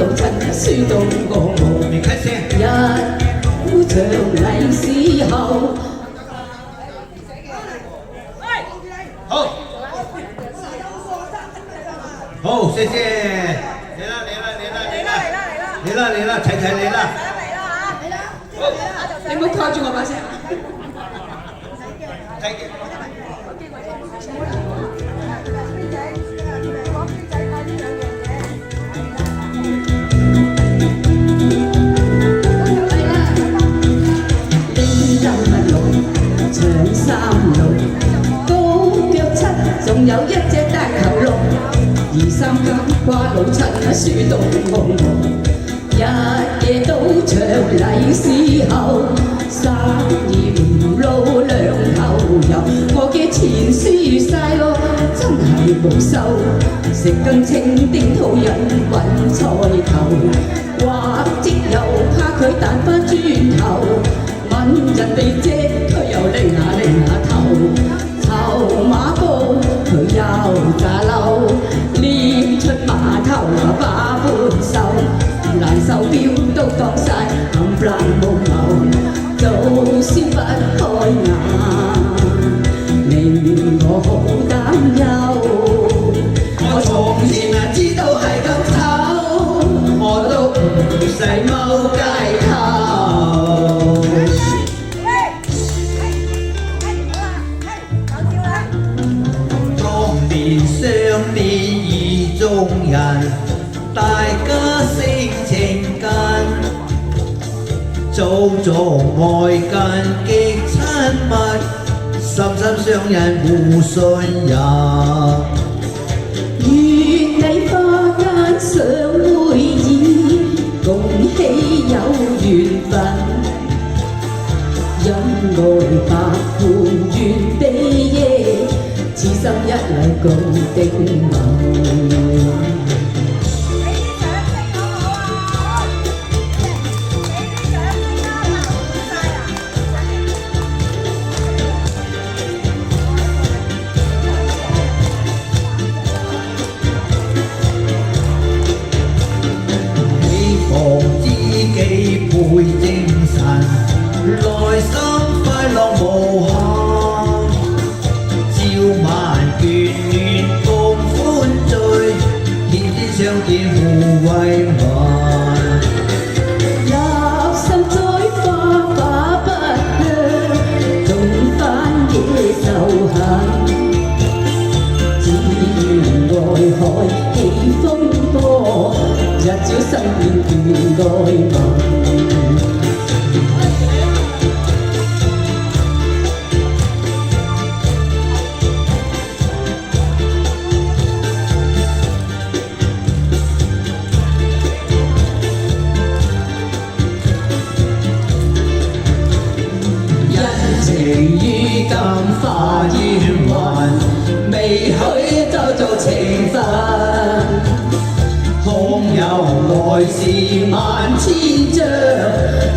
路襯輸到我無。你開聲。一鼓長禮時候。好，好，謝謝。嚟啦嚟啦嚟啦嚟啦嚟啦嚟啦，齊齊嚟啦。你唔好蓋住我把聲。睇嘅。長衫路，高腳七，仲有一隻大頭龍，二三更掛老襯輸到夢夢，日夜都長禮時候，生意唔撈兩頭油，我嘅錢輸晒咯，真係冇收，食羹清丁肚人滾菜頭，或者又怕佢彈返轉頭。問人哋借佢又拎下頭，籌碼高佢又炸嬲，練出碼頭把半手，難受表都當晒冚唪唥冇謀，就算不開眼，令我好擔憂。我從前知道係咁醜，我都唔使踎街頭。相戀意中人，大家性情近，做愛近極親密，深深相印互信任。願你花間相會意，共喜有緣分，因愛百伴願比耶。此生一禮共定盟。希望知己配精神，內心快樂無限。萬眷戀共歡聚，天天相見互慰問。入心栽花把不香，種番野仇恨。只願愛海起風波，日照生變斷愛盟。情於金化煙雲，未許就做情分。空有來事萬千張，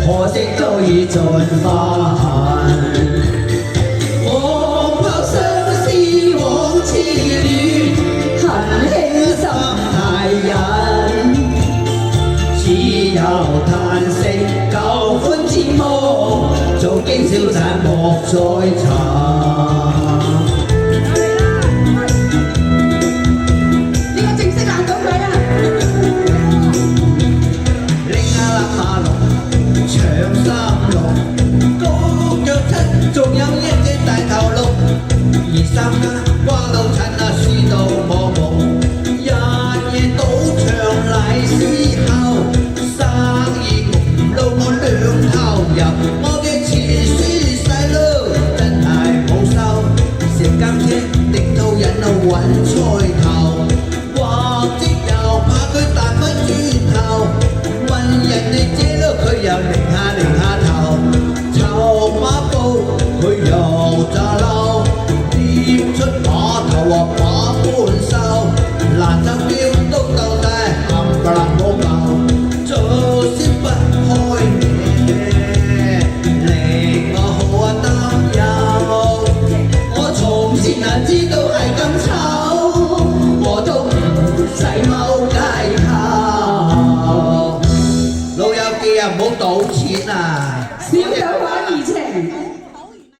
可惜早已盡化痕。望泊相思往痴戀，恨輕心太忍。只有嘆息舊歡之夢。做經小賺莫再尋。呢個正式難到佢啊！拎下馬龍，長衫龍，高腳七，仲有一隻大頭龍，二三更瓜老襯輸到我夢，日夜賭場禮時候，生意唔撈我兩頭入。啊，唔好賭錢啊！小豆話怡情。